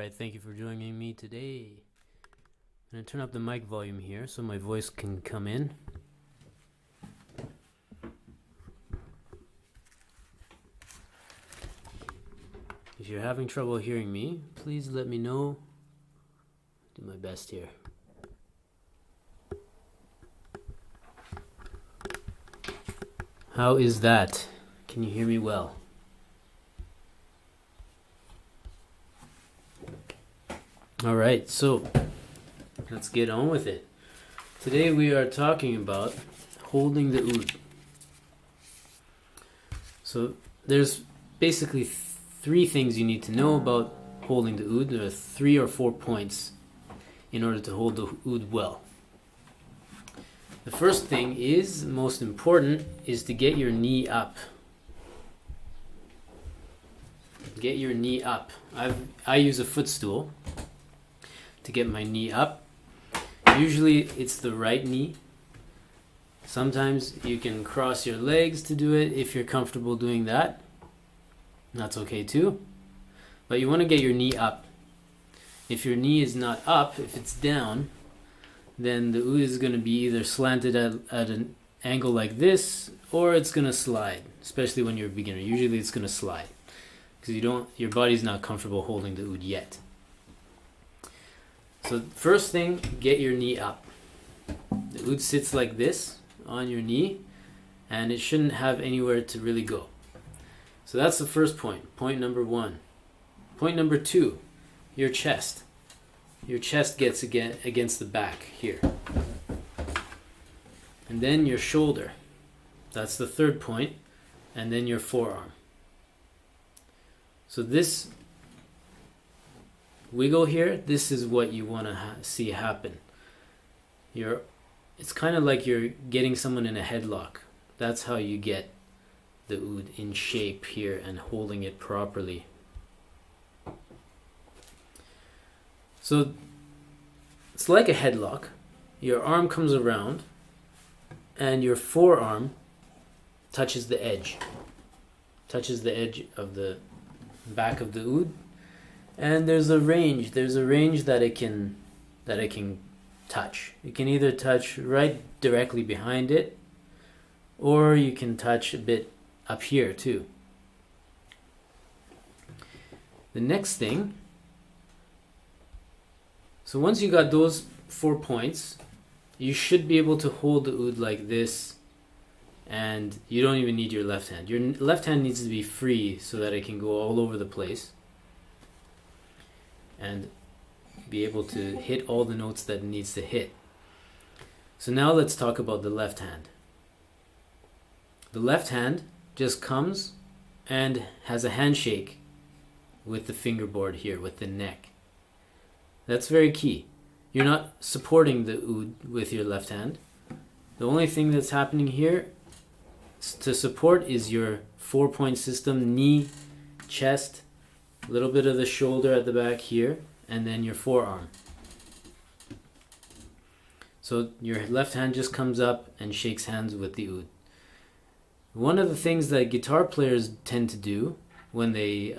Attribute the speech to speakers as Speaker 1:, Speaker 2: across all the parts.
Speaker 1: Alright, thank you for joining me today. I'm going to turn up the mic volume here so my voice can come in. If you're having trouble hearing me, please let me know. Do my best here. How is that? Can you hear me well? Alright, so let's get on with it. Today we are talking about holding the oud. So there's basically three things you need to know about holding the oud. There are 3 or 4 points in order to hold the oud well. The first thing is, most important, is to get your knee up. Get your knee up. I use a footstool to get my knee up. Usually it's the right knee. Sometimes you can cross your legs to do it if you're comfortable doing that. That's okay too. But you want to get your knee up. If your knee is not up, if it's down, then the oud is going to be either slanted at an angle like this, or it's going to slide, especially when you're a beginner. Usually it's going to slide because your body's not comfortable holding the oud yet. So first thing, get your knee up. The oud sits like this on your knee, and it shouldn't have anywhere to really go. So that's the first point, point number 1. Point number 2, your chest. Your chest gets against the back here. And then your shoulder. That's the third point. And then your forearm. So this wiggle here, this is what you want to see happen. It's kind of like you're getting someone in a headlock. That's how you get the oud in shape here and holding it properly. So it's like a headlock. Your arm comes around and your forearm touches the edge. Touches the edge of the back of the oud. And there's a range that it can touch. You can either touch right directly behind it, or you can touch a bit up here too. The next thing, so once you got those 4 points, you should be able to hold the oud like this, and you don't even need your left hand. Your left hand needs to be free so that it can go all over the place and be able to hit all the notes that it needs to hit. So now let's talk about the left hand. The left hand just comes and has a handshake with the fingerboard here, with the neck. That's very key. You're not supporting the oud with your left hand. The only thing that's happening here to support is your 4-point system: knee, chest, a little bit of the shoulder at the back here, and then your forearm. So your left hand just comes up and shakes hands with the oud. One of the things that guitar players tend to do when they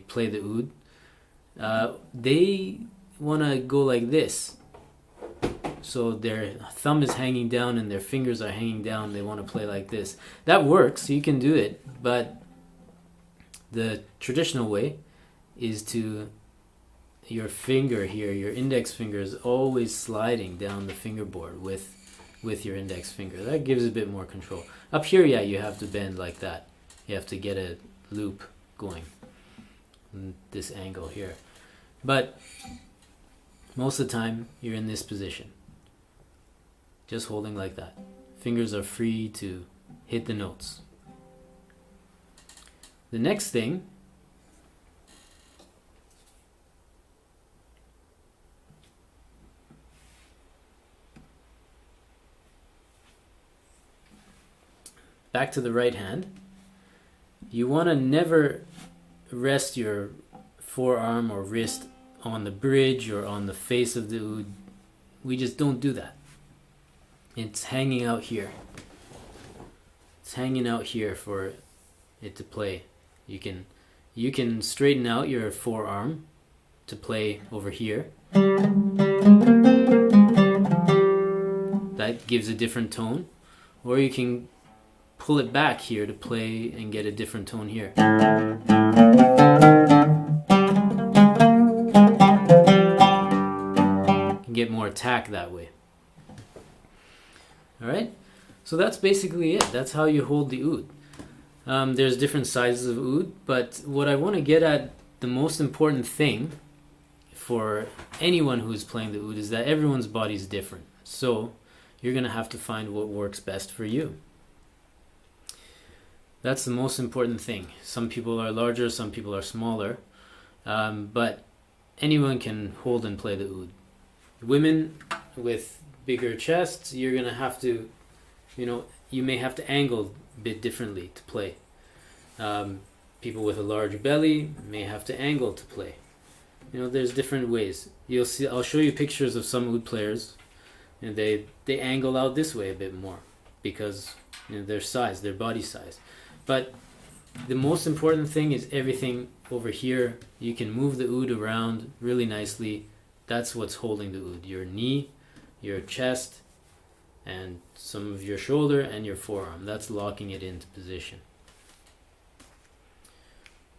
Speaker 1: play the oud, they want to go like this. So their thumb is hanging down and their fingers are hanging down. They want to play like this. That works. You can do it. But the traditional way is to your finger here, your index finger is always sliding down the fingerboard with your index finger. That gives a bit more control. Up here, yeah, you have to bend like that. You have to get a loop going in this angle here. But most of the time, you're in this position. Just holding like that. Fingers are free to hit the notes. The next thing back to the right hand. You want to never rest your forearm or wrist on the bridge or on the face of the oud. We just don't do that. It's hanging out here. It's hanging out here for it to play. You can straighten out your forearm to play over here. That gives a different tone. Or you can pull it back here to play and get a different tone here. You can get more attack that way. Alright? So that's basically it. That's how you hold the oud. There's different sizes of oud, but what I want to get at, the most important thing for anyone who's playing the oud is that everyone's body is different. So you're going to have to find what works best for you. That's the most important thing. Some people are larger, some people are smaller, but anyone can hold and play the oud. Women with bigger chests, you're going to have to, you may have to angle a bit differently to play. People with a large belly may have to angle to play. There's different ways. You'll see. I'll show you pictures of some oud players, and they angle out this way a bit more because their size, their body size. But the most important thing is everything over here. You can move the oud around really nicely. That's what's holding the oud. Your knee, your chest, and some of your shoulder and your forearm. That's locking it into position.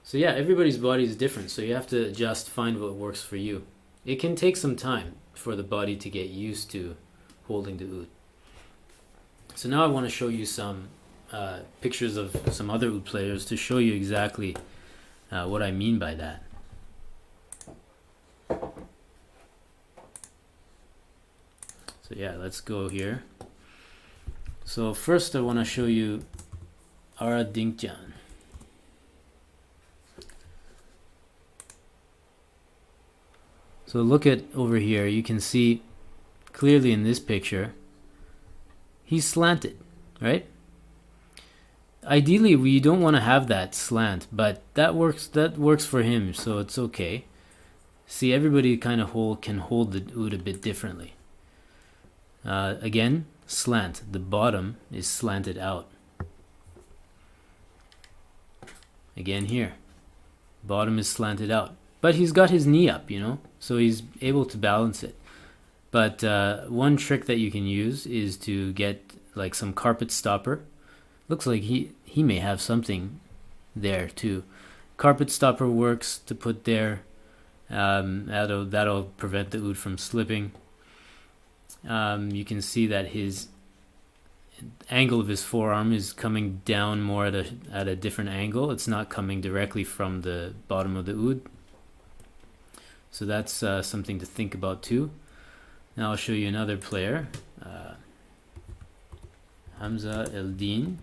Speaker 1: So yeah, everybody's body is different, so you have to just find what works for you. It can take some time for the body to get used to holding the oud. So now I want to show you some pictures of some other oud players to show you exactly what I mean by that. So yeah, let's go here. So first I want to show you Ara Dinkjan. So look at over here, you can see clearly in this picture, he's slanted, right? Ideally, we don't want to have that slant, but that works for him, so it's okay. See, everybody kind of can hold the oud a bit differently. Again, slant. The bottom is slanted out. Again here, bottom is slanted out. But he's got his knee up, so he's able to balance it. But one trick that you can use is to get like some carpet stopper. Looks like he may have something there too. Carpet stopper works to put there. That'll prevent the oud from slipping. You can see that his angle of his forearm is coming down more at a different angle. It's not coming directly from the bottom of the oud. So that's something to think about too. Now I'll show you another player, Hamza Eldin.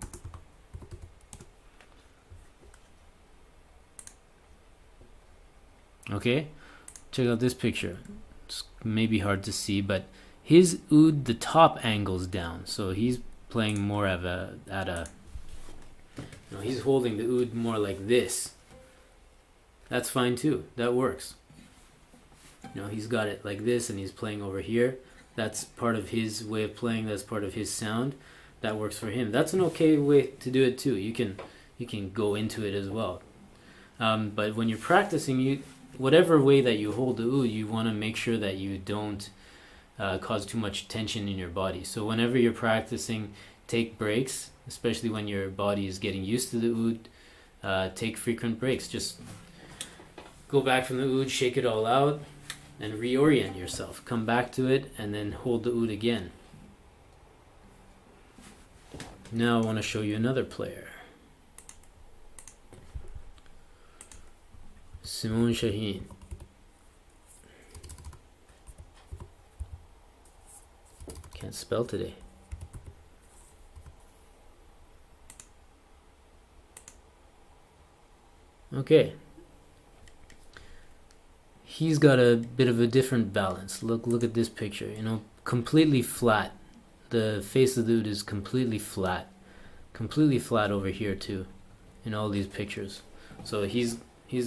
Speaker 1: Okay, check out this picture. It's maybe hard to see, but his oud, the top angles down, so he's playing more of he's holding the oud more like this. That's fine too. That works. He's got it like this and he's playing over here. That's part of his way of playing. That's part of his sound. That works for him. That's an okay way to do it too. You can go into it as well. But when you're practicing, whatever way that you hold the oud, you want to make sure that you don't cause too much tension in your body. So whenever you're practicing, take breaks, especially when your body is getting used to the oud. Take frequent breaks. Just go back from the oud, shake it all out, and reorient yourself. Come back to it and then hold the oud again. Now I want to show you another player. Simon Shaheen. Can't spell today. Okay. He's got a bit of a different balance. Look at this picture. Completely flat. The face of the oud is completely flat over here too, in all these pictures. So he's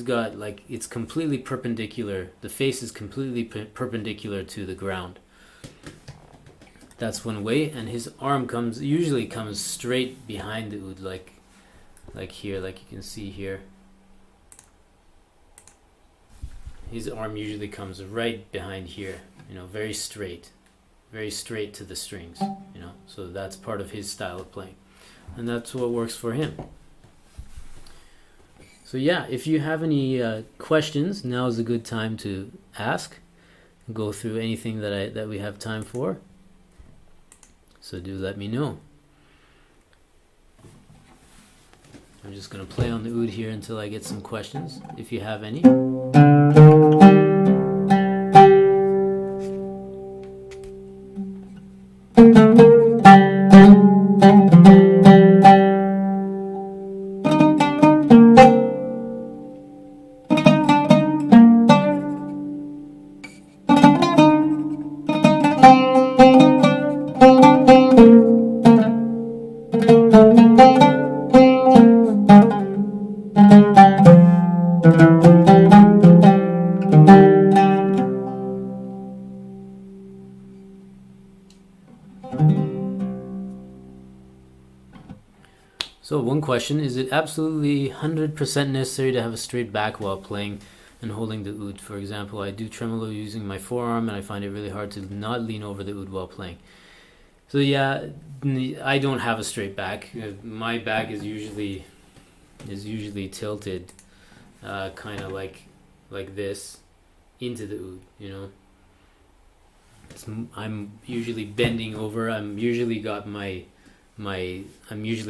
Speaker 1: got it's completely perpendicular. The face is completely perpendicular to the ground. That's one way, and his arm usually comes straight behind the oud, like here, like you can see here. his arm usually comes right behind here, you know, very straight to the strings, you know, so that's part of his style of playing, and that's what works for him. So yeah, if you have any questions, now is a good time to ask, go through anything that we have time for, so do let me know. I'm just going to play on the oud here until I get some questions, if you have any. So one question, is it absolutely 100% necessary to have a straight back while playing and holding the oud? For example, I do tremolo using my forearm and I find it really hard to not lean over the oud while playing. So yeah, I don't have a straight back. My back is usually tilted kind of like this into the oud, you know. I'm usually bending over. I'm usually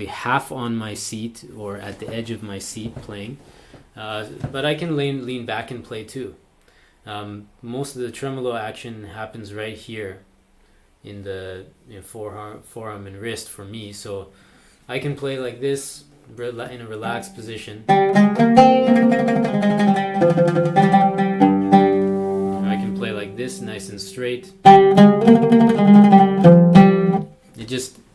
Speaker 1: half on my seat or at the edge of my seat playing, but I can lean back and play too. Most of the tremolo action happens right here in the forearm and wrist for me, so I can play like this in a relaxed position. I can play like this, nice and straight.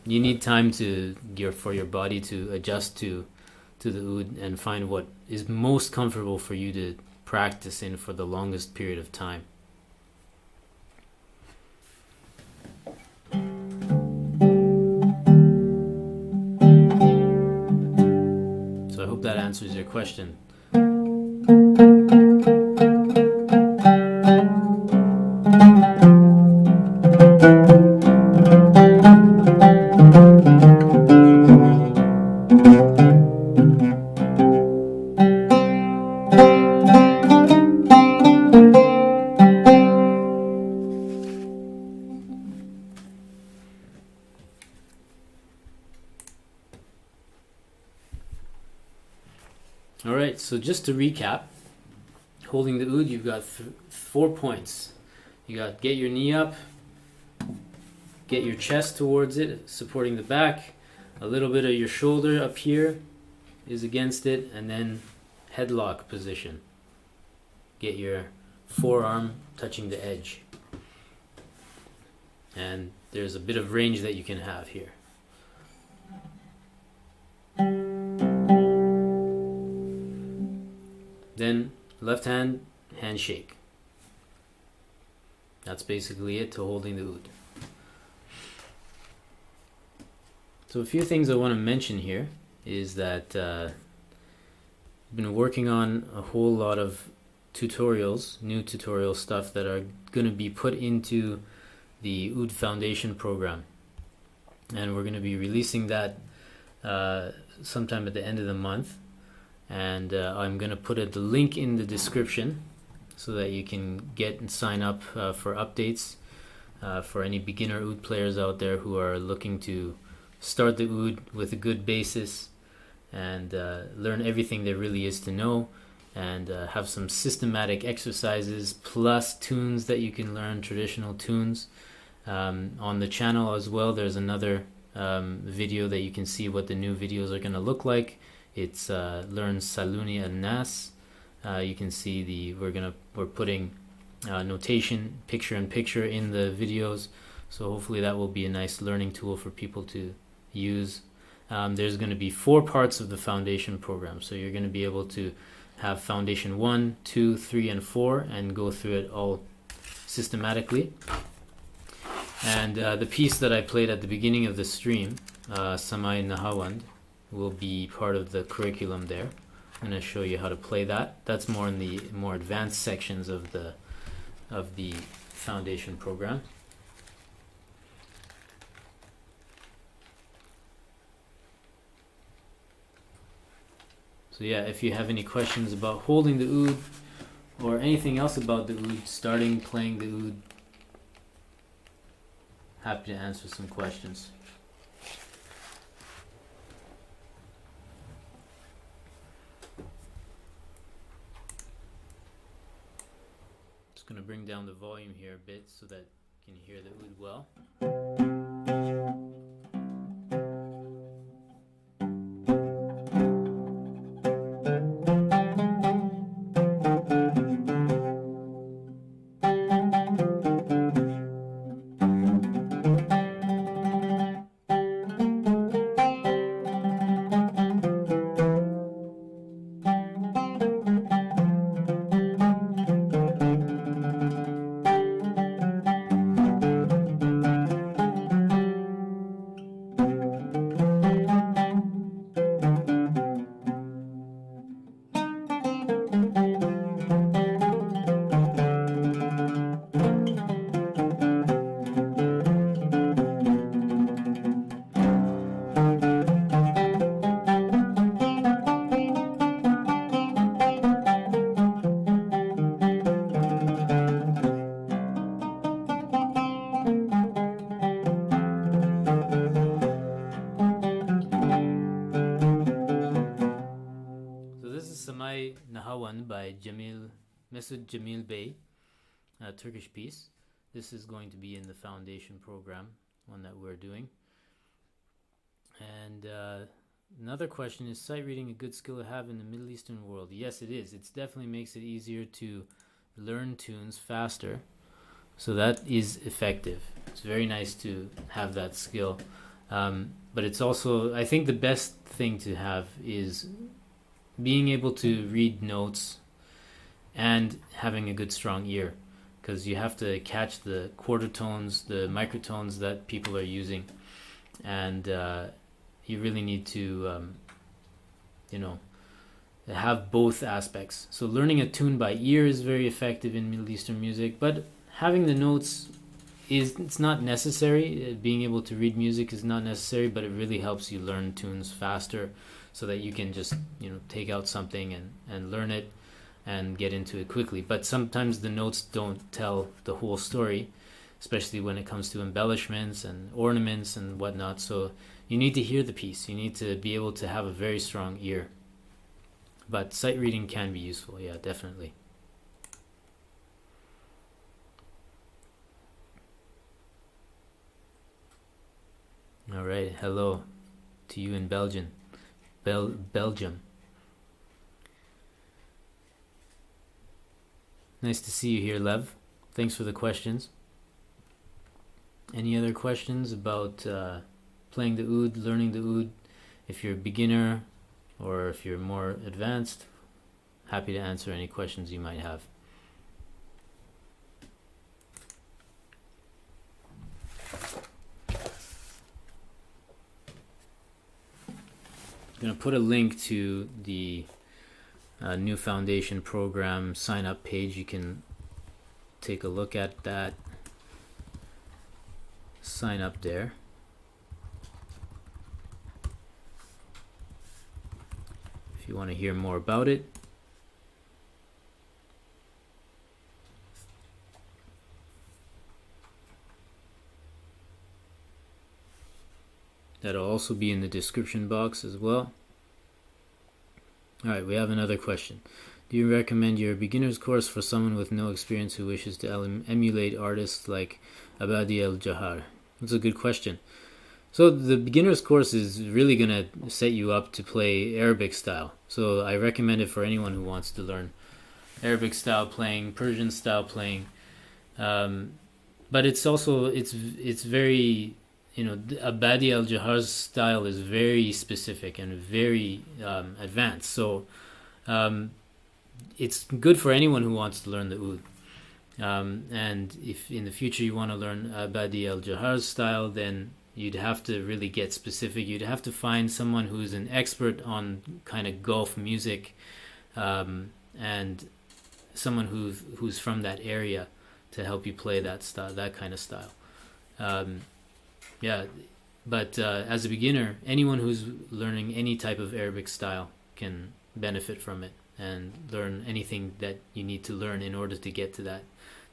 Speaker 1: You need time for your body to adjust to the oud and find what is most comfortable for you to practice in for the longest period of time. So I hope that answers your question. Alright, so just to recap, holding the oud, you've got 4 points. You got get your knee up, get your chest towards it, supporting the back, a little bit of your shoulder up here is against it, and then headlock position. Get your forearm touching the edge. And there's a bit of range that you can have here. Then left hand, handshake. That's basically it to holding the oud. So a few things I want to mention here is that I've been working on a whole lot of tutorials, new tutorial stuff that are going to be put into the Oud Foundation program. And we're going to be releasing that sometime at the end of the month. And I'm going to put the link in the description so that you can get and sign up for updates for any beginner oud players out there who are looking to start the oud with a good basis and learn everything there really is to know, and have some systematic exercises plus tunes that you can learn, traditional tunes. On the channel as well, there's another video that you can see what the new videos are going to look like. It's learn Saluni and Nas. You can see we're putting notation, picture in picture in the videos. So hopefully that will be a nice learning tool for people to use. There's going to be 4 parts of the foundation program. So you're going to be able to have foundation 1, 2, 3, and 4 and go through it all systematically. And the piece that I played at the beginning of the stream, Samay Nahawand, will be part of the curriculum there. I'm going to show you how to play that. That's more in the more advanced sections of the foundation program. So yeah, if you have any questions about holding the oud or anything else about the oud, starting playing the oud, happy to answer some questions. Just going to bring down the volume here a bit so that you can hear the oud well. Nahawan by Mesut Jamil Bey, a Turkish piece. This is going to be in the foundation program, one that we're doing. And another question is sight reading a good skill to have in the Middle Eastern world? Yes, it is. It definitely makes it easier to learn tunes faster. So that is effective. It's very nice to have that skill. But it's also, I think the best thing to have is being able to read notes and having a good strong ear, because you have to catch the quarter tones, the microtones that people are using, and you really need to have both aspects. So learning a tune by ear is very effective in Middle Eastern music, but having the notes it's not necessary. Being able to read music is not necessary, but it really helps you learn tunes faster, so that you can just take out something and learn it and get into it quickly. But sometimes the notes don't tell the whole story, especially when it comes to embellishments and ornaments and whatnot. So you need to hear the piece. You need to be able to have a very strong ear. But sight reading can be useful, yeah, definitely. All right, hello to you in Belgium. Belgium. Nice to see you here, Lev. Thanks for the questions. Any other questions about playing the oud, learning the oud? If you're a beginner or if you're more advanced, happy to answer any questions you might have. I'm going to put a link to the new foundation program sign up page. You can take a look at that. Sign up there. If you want to hear more about it. That'll also be in the description box as well. Alright, we have another question. Do you recommend your beginner's course for someone with no experience who wishes to emulate artists like Abadi El-Jahar? That's a good question. So the beginner's course is really going to set you up to play Arabic style. So I recommend it for anyone who wants to learn Arabic style playing, Persian style playing. But it's also, it's very... Abadi El-Jahar's style is very specific and very advanced. So it's good for anyone who wants to learn the oud. And if in the future you want to learn Abadi El-Jahar's style, then you'd have to really get specific. You'd have to find someone who's an expert on kind of Gulf music, and someone who's from that area to help you play that style, that kind of style. Um, yeah, but as a beginner, anyone who's learning any type of Arabic style can benefit from it and learn anything that you need to learn in order to get to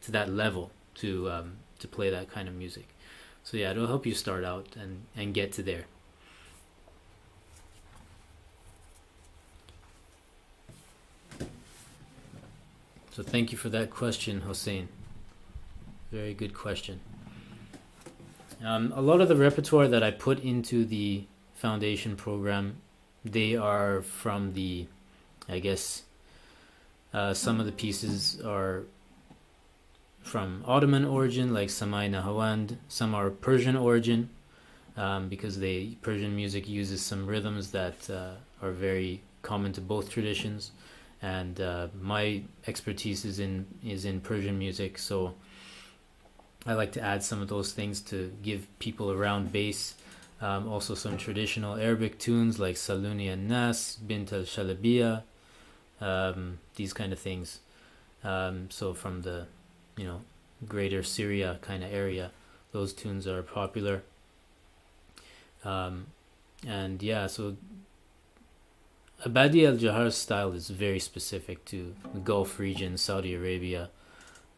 Speaker 1: that level to play that kind of music. So yeah, it'll help you start out and get to there. So thank you for that question, Hossein. Very good question. A lot of the repertoire that I put into the foundation program, they are from the, I guess, some of the pieces are from Ottoman origin, like Samai Nahawand. Some are Persian origin, because Persian music uses some rhythms that are very common to both traditions. And my expertise is in Persian music, so I like to add some of those things to give people a round bass. Also some traditional Arabic tunes like Saluni and Nas, Bint al Shalabiya, these kind of things. So from the, greater Syria kind of area, those tunes are popular. And yeah, so Abadi al-Jahar's style is very specific to the Gulf region, Saudi Arabia,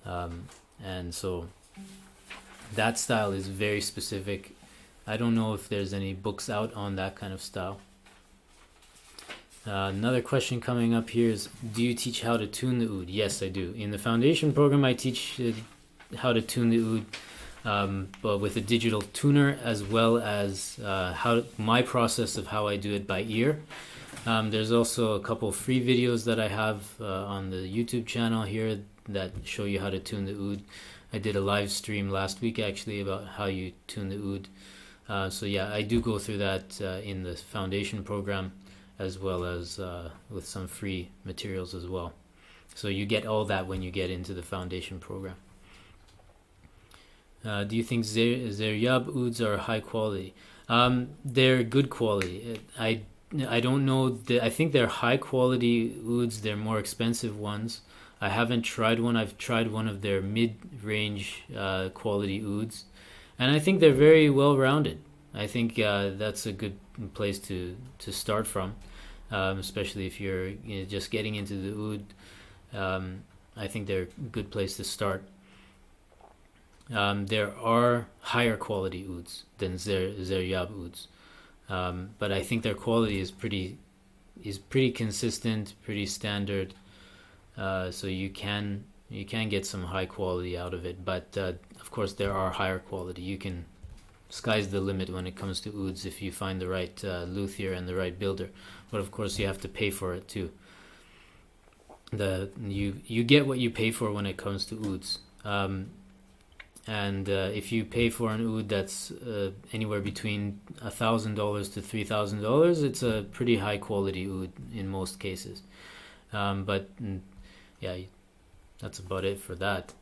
Speaker 1: and so that style is very specific. I don't know if there's any books out on that kind of style. Another question coming up here is, do you teach how to tune the oud? Yes, I do. In the foundation program, I teach how to tune the oud, but with a digital tuner, as well as my process of how I do it by ear. There's also a couple free videos that I have on the YouTube channel here that show you how to tune the oud. I did a live stream last week actually about how you tune the oud. So yeah, I do go through that in the foundation program, as well as with some free materials as well. So you get all that when you get into the foundation program. Do you think Zeryab ouds are high quality? They're good quality. I don't know. I think they're high quality ouds. They're more expensive ones. I haven't tried one. I've tried one of their mid-range quality ouds, and I think they're very well-rounded. I think that's a good place to start from, especially if you're just getting into the oud. I think they're a good place to start. There are higher quality ouds than Zeryab ouds, but I think their quality is pretty consistent, pretty standard. So you can get some high quality out of it, but of course there are higher quality. Sky's the limit when it comes to ouds if you find the right luthier and the right builder. But of course you have to pay for it too. You get what you pay for when it comes to ouds. And if you pay for an oud that's anywhere between $1,000 to $3,000, it's a pretty high quality oud in most cases. But yeah, that's about it for that.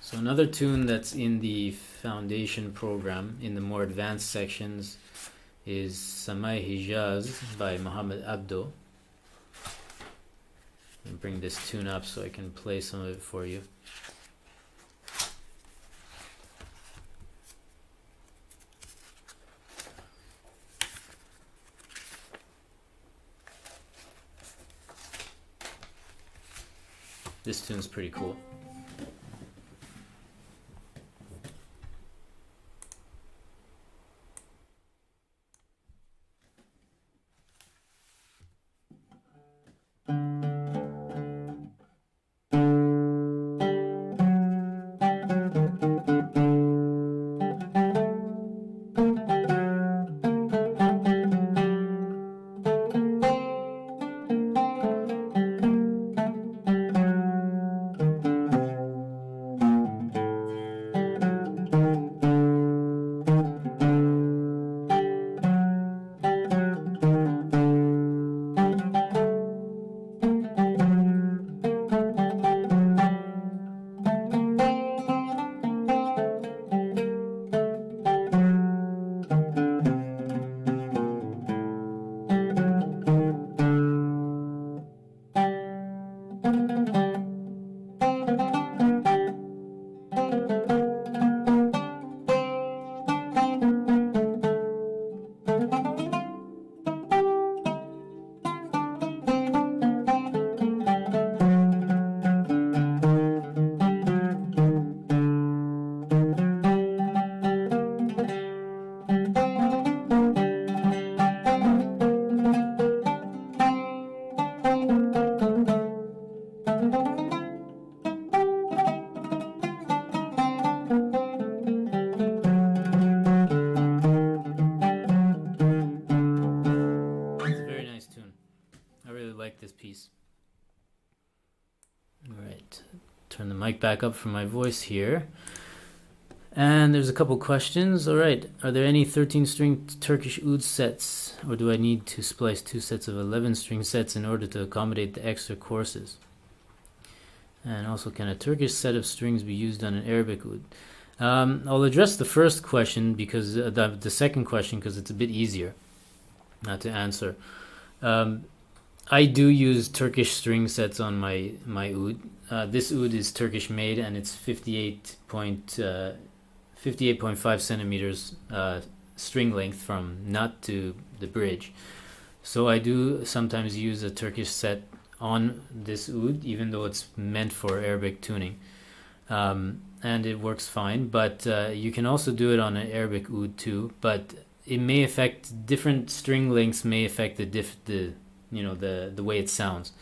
Speaker 1: So another tune that's in the foundation program, in the more advanced sections, is Samai Hijaz by Muhammad Abdo. I'll bring this tune up so I can play some of it for you. This tune's pretty cool. turn the mic back up for my voice here. And there's a couple questions. All right, are there any 13-string Turkish oud sets, or do I need to splice 2 sets of 11-string sets in order to accommodate the extra courses? And also, can a Turkish set of strings be used on an Arabic oud? I'll address the first question because the second question because it's a bit easier to answer. I do use Turkish string sets on my oud. This oud is Turkish made and it's 58.5 centimeters string length from nut to the bridge. So I do sometimes use a Turkish set on this oud, even though it's meant for Arabic tuning. And it works fine, but you can also do it on an Arabic oud too, but it may affect, different string lengths may affect the way it sounds.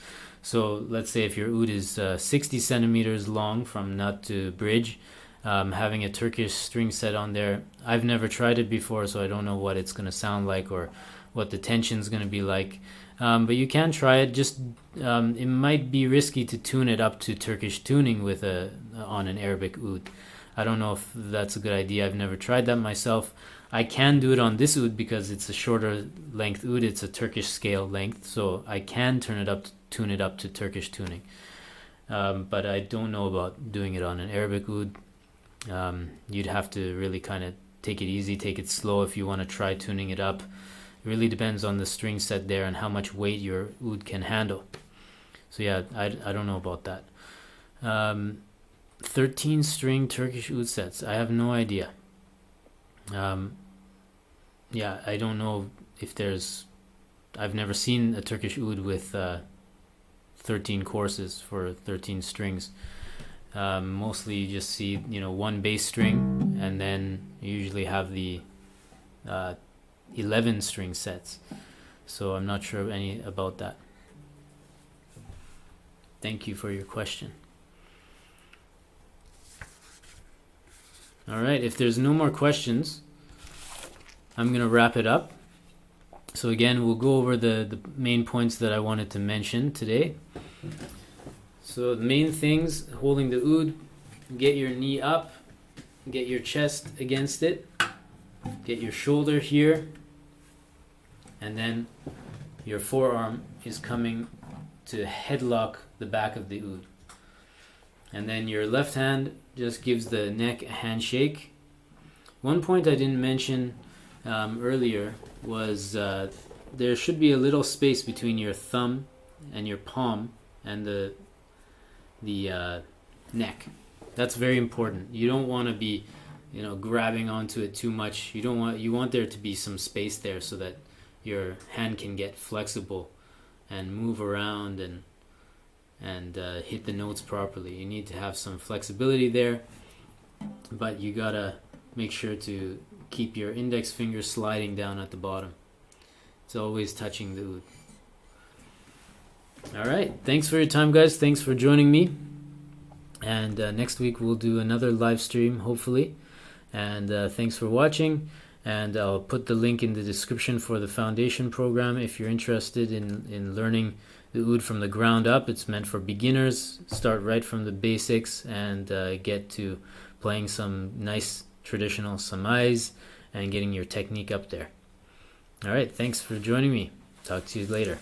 Speaker 1: So let's say if your oud is 60 centimeters long from nut to bridge, having a Turkish string set on there, I've never tried it before, so I don't know what it's going to sound like or what the tension's going to be like. But you can try it. Just it might be risky to tune it up to Turkish tuning with on an Arabic oud. I don't know if that's a good idea. I've never tried that myself. I can do it on this oud because it's a shorter length oud. It's a Turkish scale length, so I can tune it up to Turkish tuning. But I don't know about doing it on an Arabic oud. You'd have to really kind of take it easy, take it slow if you want to try tuning it up. It really depends on the string set there and how much weight your oud can handle. So yeah, I don't know about that. 13-string Turkish oud sets. I have no idea. Yeah, I don't know if there's... I've never seen a Turkish oud with 13 courses for 13 strings. Mostly you just see, one bass string, and then you usually have the 11 string sets. So I'm not sure any about that. Thank you for your question. All right, if there's no more questions, I'm going to wrap it up. So again, we'll go over the main points that I wanted to mention today. So the main things: holding the oud, get your knee up, get your chest against it, get your shoulder here, and then your forearm is coming to headlock the back of the oud. And then your left hand just gives the neck a handshake. One point I didn't mention earlier was there should be a little space between your thumb and your palm and the neck. That's very important. You don't want to be, grabbing onto it too much. You want there to be some space there so that your hand can get flexible and move around and hit the notes properly. You need to have some flexibility there, but you gotta make sure to keep your index finger sliding down at the bottom. It's always touching the oud. All right, thanks for your time, guys. Thanks for joining me. And next week we'll do another live stream, hopefully. And thanks for watching. And I'll put the link in the description for the foundation program if you're interested in learning the oud from the ground up. It's meant for beginners. Start right from the basics and get to playing some nice traditional samais and getting your technique up there. All right, thanks for joining me. Talk to you later.